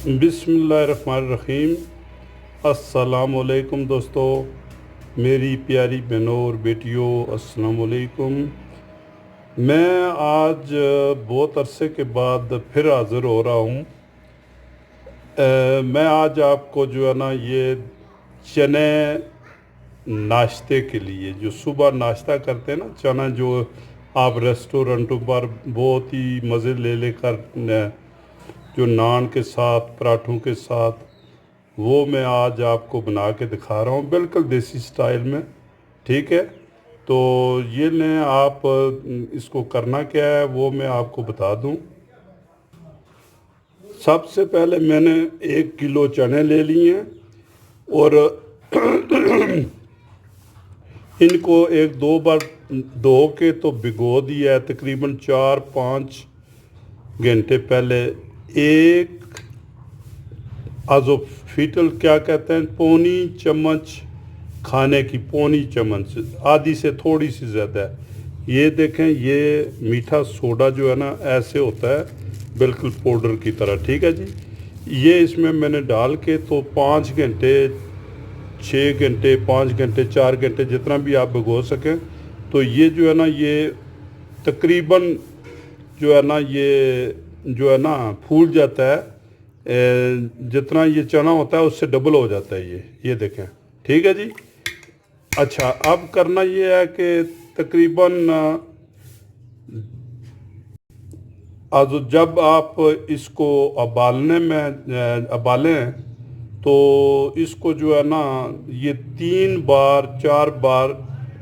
बिस्मिल्लाहिर्रहमानिर्रहीम। अस्सलामुअलैकुम दोस्तों, मेरी प्यारी बहनों और बेटियों, अस्सलामुअलैकुम। मैं आज बहुत अरसे के बाद फिर हाज़िर हो रहा हूँ। मैं आज आपको जो है ना ये चने नाश्ते के लिए, जो सुबह नाश्ता करते हैं ना, चना जो आप रेस्टोरेंटों पर बहुत ही मज़े ले लेकर जो नान के साथ, पराठों के साथ, वो मैं आज आपको बना के दिखा रहा हूँ, बिल्कुल देसी स्टाइल में। ठीक है, तो ये लें आप। इसको करना क्या है वो मैं आपको बता दूँ। सबसे पहले मैंने 1 किलो चने ले लिए हैं और इनको 1-2 बार धो के तो भिगो दिया है, तकरीबन 4-5 घंटे पहले। एक आजोफिटल क्या कहते हैं, पौनी चम्मच खाने की, पौनी चम्मच, आधी से थोड़ी सी ज़्यादा है। ये देखें, ये मीठा सोडा जो है ना ऐसे होता है, बिल्कुल पाउडर की तरह। ठीक है जी, ये इसमें मैंने डाल के तो 5 घंटे, 6 घंटे, 5 घंटे, 4 घंटे, जितना भी आप भिगो सकें। तो ये जो है ना, ये तकरीबन जो है ना, ये जो है ना फूल जाता है। जितना ये चना होता है उससे डबल हो जाता है ये देखें। ठीक है जी। अच्छा, अब करना ये है कि तकरीबन आज जब आप इसको उबालें तो इसको जो है ना, ये 3 बार 4 बार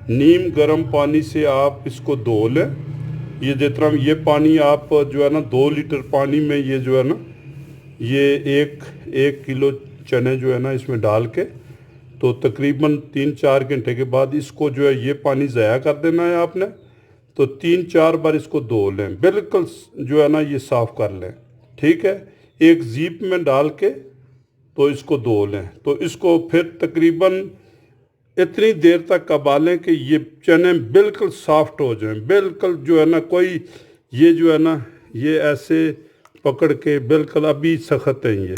नीम गर्म पानी से आप इसको धो लें। ये जितना ये पानी आप जो है ना 2 लीटर पानी में, ये जो है ना, ये एक किलो चने जो है ना इसमें डाल के तो तकरीबन 3-4 घंटे के बाद इसको जो है ये पानी ज़ाया कर देना है आपने। तो 3-4 बार इसको धो लें, बिल्कुल जो है ना ये साफ़ कर लें। ठीक है, एक जीप में डाल के तो इसको धो लें। तो इसको फिर तकरीबन इतनी देर तक उबालें कि ये चने बिल्कुल सॉफ्ट हो जाएं, बिल्कुल जो है ना, कोई ये जो है ना ये ऐसे पकड़ के बिल्कुल अभी सख्त है ये।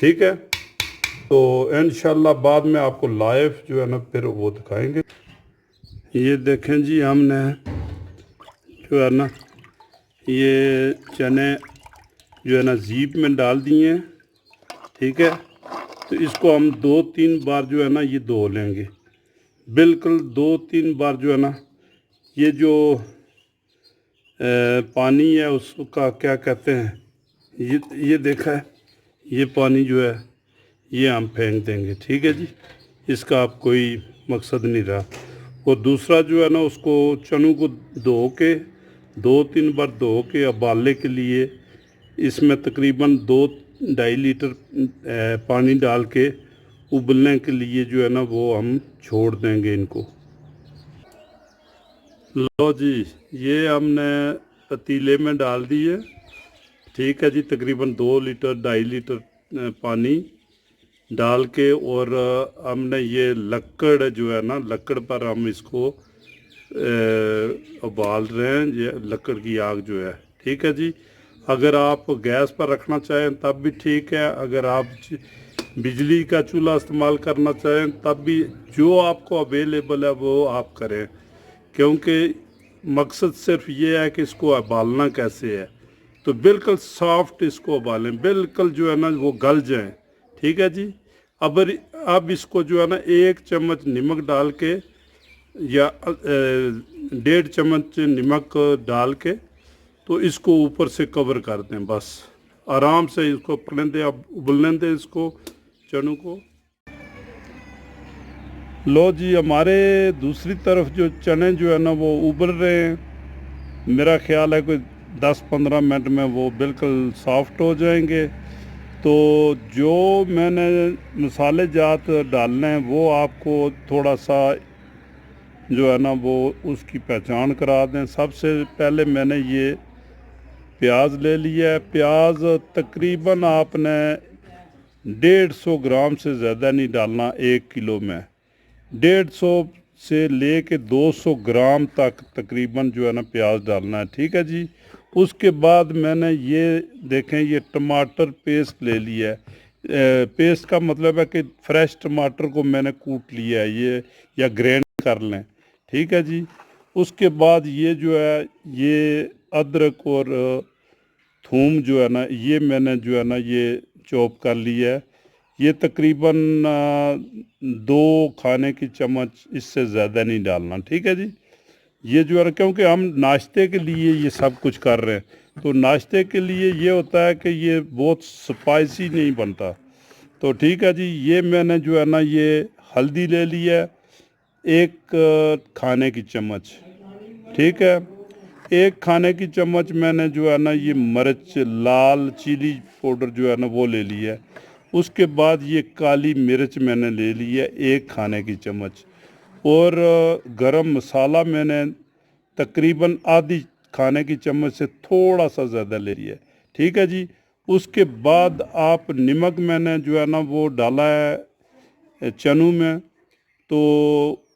ठीक है, तो इंशाल्लाह बाद में आपको लाइव जो है ना फिर वो दिखाएंगे। ये देखें जी, हमने जो है ना ये चने जो है ना जीप में डाल दिए हैं। ठीक है, तो इसको हम 2-3 बार जो है ना ये धो लेंगे, बिल्कुल 2-3 बार जो है ना। ये जो पानी है उसका क्या कहते हैं, ये देखा है, ये पानी जो है ये हम फेंक देंगे। ठीक है जी, इसका आप कोई मकसद नहीं रहा। और दूसरा जो है ना, उसको चनों को धो के 2-3 बार धो के उबालने के लिए इसमें तकरीबन 2-2.5 लीटर पानी डाल के उबलने के लिए जो है ना वो हम छोड़ देंगे इनको। लो जी, ये हमने पतीले में डाल दिए। ठीक है जी, तकरीबन 2 लीटर 2.5 लीटर पानी डाल के, और हमने ये लकड़ जो है ना, लकड़ पर हम इसको उबाल रहे हैं, ये लकड़ की आग जो है। ठीक है जी, अगर आप गैस पर रखना चाहें तब भी ठीक है, अगर आप बिजली का चूल्हा इस्तेमाल करना चाहें तब भी, जो आपको अवेलेबल है वो आप करें, क्योंकि मकसद सिर्फ ये है कि इसको उबालना कैसे है। तो बिल्कुल सॉफ्ट इसको उबालें, बिल्कुल जो है ना वो गल जाएं। ठीक है जी, अब इसको जो है ना 1 चम्मच नमक डाल के या 1.5 चम्मच नमक डाल के तो इसको ऊपर से कवर कर दें। बस आराम से इसको पकने दें, अब उबलने दें इसको, चनों को। लो जी, हमारे दूसरी तरफ जो चने जो है ना वो उबल रहे हैं। मेरा ख्याल है कोई 10-15 मिनट में वो बिल्कुल सॉफ्ट हो जाएंगे। तो जो मैंने मसाले जात डालने हैं वो आपको थोड़ा सा जो है ना वो उसकी पहचान करा दें। सबसे पहले मैंने ये प्याज ले लिया है। प्याज तकरीबन आपने 150 ग्राम से ज़्यादा नहीं डालना 1 किलो में। 150 से ले के 200 ग्राम तक तकरीबन जो है ना प्याज डालना है। ठीक है जी, उसके बाद मैंने ये देखें, ये टमाटर पेस्ट ले लिया है। पेस्ट का मतलब है कि फ्रेश टमाटर को मैंने कूट लिया है ये, या ग्राइंड कर लें। ठीक है जी। उसके बाद ये जो है, ये अदरक और थूम जो है ना, ये मैंने जो है ना ये चॉप कर लिया है। ये तकरीबन 2 खाने की चम्मच, इससे ज़्यादा नहीं डालना। ठीक है जी। ये जो है ना, क्योंकि हम नाश्ते के लिए ये सब कुछ कर रहे हैं, तो नाश्ते के लिए ये होता है कि ये बहुत स्पाइसी नहीं बनता। तो ठीक है जी। ये मैंने जो है ना ये हल्दी ले लिया है, 1 खाने की चम्मच। ठीक है। 1 खाने की चम्मच मैंने जो है ना ये मिर्च, लाल चिली पाउडर जो है ना वो ले लिया है। उसके बाद ये काली मिर्च मैंने ले ली है, 1 खाने की चम्मच। और गरम मसाला मैंने तकरीबन आधी खाने की चम्मच से थोड़ा सा ज़्यादा ले लिया है। ठीक है जी। उसके बाद आप नमक मैंने जो है ना वो डाला है चनों में, तो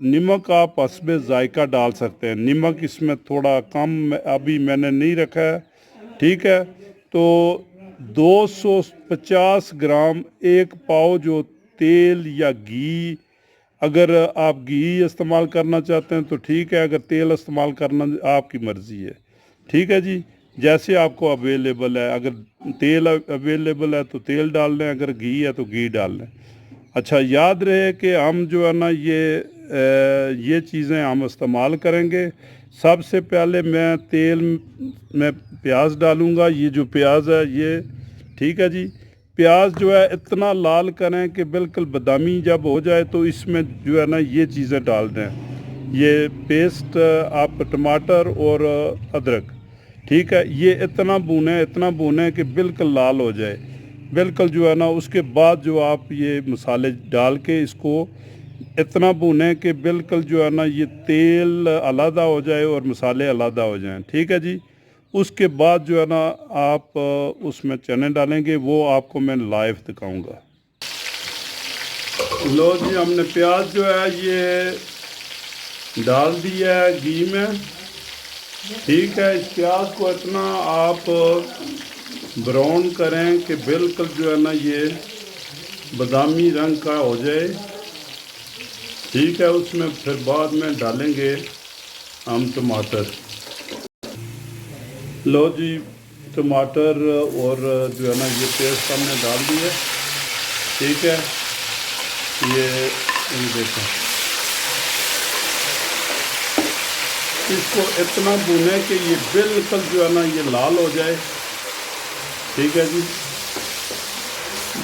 नमक आप हस्बे ज़ायका डाल सकते हैं। नमक इसमें थोड़ा कम अभी मैंने नहीं रखा है। ठीक है। तो 250 ग्राम, 1 पाव जो तेल या घी, अगर आप घी इस्तेमाल करना चाहते हैं तो ठीक है, अगर तेल इस्तेमाल करना आपकी मर्ज़ी है। ठीक है जी। जैसे आपको अवेलेबल है, अगर तेल अवेलेबल है तो तेल डाल लें, अगर घी है तो घी डाल लें। अच्छा, याद रहे कि हम जो है ना ये चीज़ें हम इस्तेमाल करेंगे। सबसे पहले मैं तेल में प्याज डालूँगा। ये जो प्याज है ये, ठीक है जी। प्याज जो है इतना लाल करें कि बिल्कुल बादामी जब हो जाए, तो इसमें जो है ना ये चीज़ें डाल दें, ये पेस्ट, आप टमाटर और अदरक। ठीक है। ये इतना भूनें कि बिल्कुल लाल हो जाए, बिल्कुल जो है ना। उसके बाद जो आप ये मसाले डाल के इसको इतना भूनें कि बिल्कुल जो है ना ये तेल अलग हो जाए और मसाले अलग हो जाएं। ठीक है जी। उसके बाद जो है ना आप उसमें चने डालेंगे, वो आपको मैं लाइव दिखाऊंगा। लो जी, हमने प्याज जो है ये डाल दिया है घी में। ठीक है। इस प्याज को इतना आप ब्राउन करें कि बिल्कुल जो है ना ये बादामी रंग का हो जाए। ठीक है। उसमें फिर बाद में डालेंगे हम टमाटर। लो जी, टमाटर और जो है ना ये पेस्ट हमने डाल दिया। ठीक है। ये देखें, इसको इतना भूनें कि ये बिल्कुल जो है ना ये लाल हो जाए। ठीक है जी।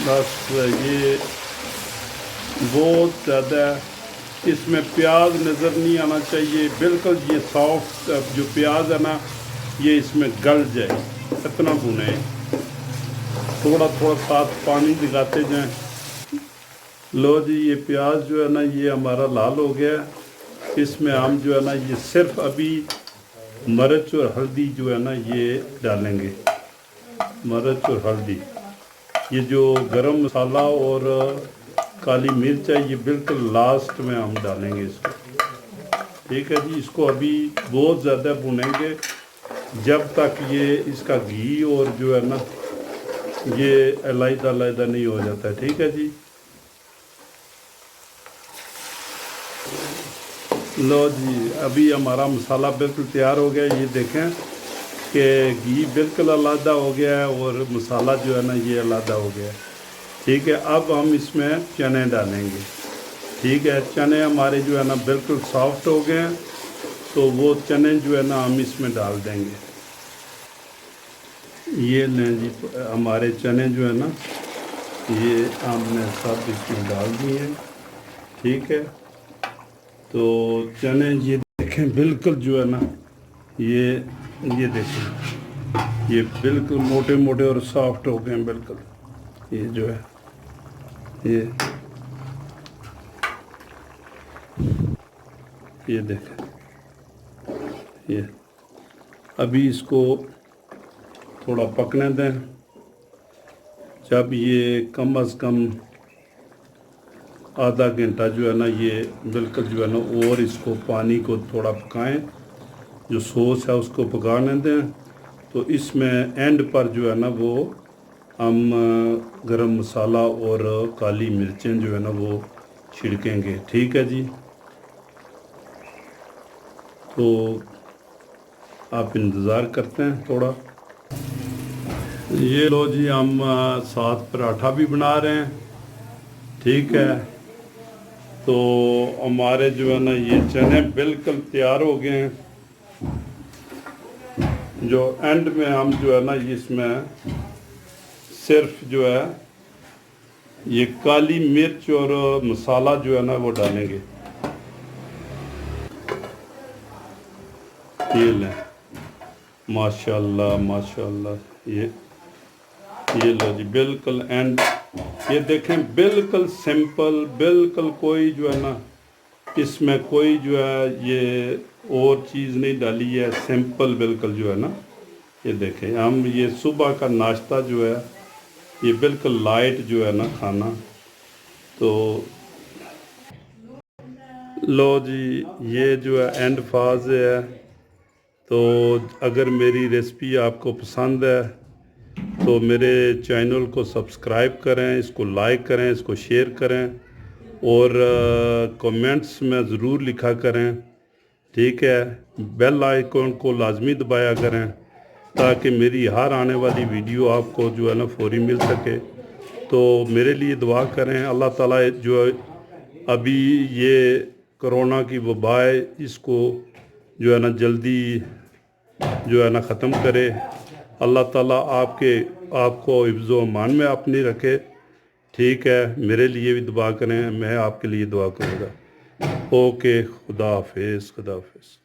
बस ये बहुत ज़्यादा इसमें प्याज नज़र नहीं आना चाहिए, बिल्कुल ये सॉफ्ट जो प्याज है ना ये इसमें गल जाए, इतना भुने। थोड़ा थोड़ा साथ पानी दिखाते जाएं। लो जी, ये प्याज जो है ना ये हमारा लाल हो गया। इसमें हम जो है ना ये सिर्फ अभी मिर्च और हल्दी जो है ना ये डालेंगे। मिर्च और हल्दी, ये जो गरम मसाला और काली मिर्च है ये बिल्कुल लास्ट में हम डालेंगे इसको। ठीक है जी। इसको अभी बहुत ज़्यादा भुनेंगे जब तक ये इसका घी और जो है ना ये अलग-अलग नहीं हो जाता। ठीक है जी। लो जी, अभी हमारा मसाला बिल्कुल तैयार हो गया। ये देखें कि घी बिल्कुल अलग हो गया है और मसाला जो है ना ये अलग हो गया है। ठीक है। अब हम इसमें चने डालेंगे। ठीक है। चने हमारे जो है ना बिल्कुल सॉफ्ट हो गए हैं, तो वो चने जो है ना हम इसमें डाल देंगे। ये लें जी, हमारे चने जो है ना ये हमने सब इसमें डाल दिए हैं। ठीक है। तो चने ये देखें बिल्कुल जो है ना ये देखें, ये बिल्कुल मोटे मोटे और सॉफ्ट हो गए हैं बिल्कुल। ये जो है ये देखें, ये अभी इसको थोड़ा पकने दें। जब ये कम अज़ कम आधा घंटा जो है ना ये बिल्कुल जो है ना, और इसको पानी को थोड़ा पकाएं, जो सॉस है उसको पकाने दें। तो इसमें एंड पर जो है ना वो हम गरम मसाला और काली मिर्चें जो है ना वो छिड़केंगे। ठीक है जी, तो आप इंतज़ार करते हैं थोड़ा। ये लो जी, हम साथ पराठा भी बना रहे हैं। ठीक है, तो हमारे जो है ना ये चने बिल्कुल तैयार हो गए हैं। जो एंड में हम जो है ना इसमें सिर्फ जो है ये काली मिर्च और मसाला जो है ना वो डालेंगे। ये लें, माशाल्लाह माशाल्लाह। ये लो जी, बिल्कुल एंड ये देखें, बिल्कुल सिंपल, बिल्कुल कोई जो है ना इसमें कोई जो है ये और चीज़ नहीं डाली है, सिंपल बिल्कुल जो है ना। ये देखें, हम ये सुबह का नाश्ता जो है ये बिल्कुल लाइट जो है ना खाना। तो लो जी, ये जो है एंड फाज है। तो अगर मेरी रेसिपी आपको पसंद है तो मेरे चैनल को सब्सक्राइब करें, इसको लाइक करें, इसको शेयर करें और कमेंट्स में ज़रूर लिखा करें। ठीक है, बेल आइकन को लाजमी दबाया करें ताकि मेरी हर आने वाली वीडियो आपको जो है ना फौरी मिल सके। तो मेरे लिए दुआ करें, अल्लाह ताला जो है अभी ये कोरोना की वबा है इसको जो है ना जल्दी जो है ना ख़त्म करे। अल्लाह ताला आपको हिफ्ज़ो अमान में अपनी रखे। ठीक है, मेरे लिए भी दुआ करें, मैं आपके लिए दुआ करूँगा। ओके, खुदा हाफिज़, खुदा हाफिज़।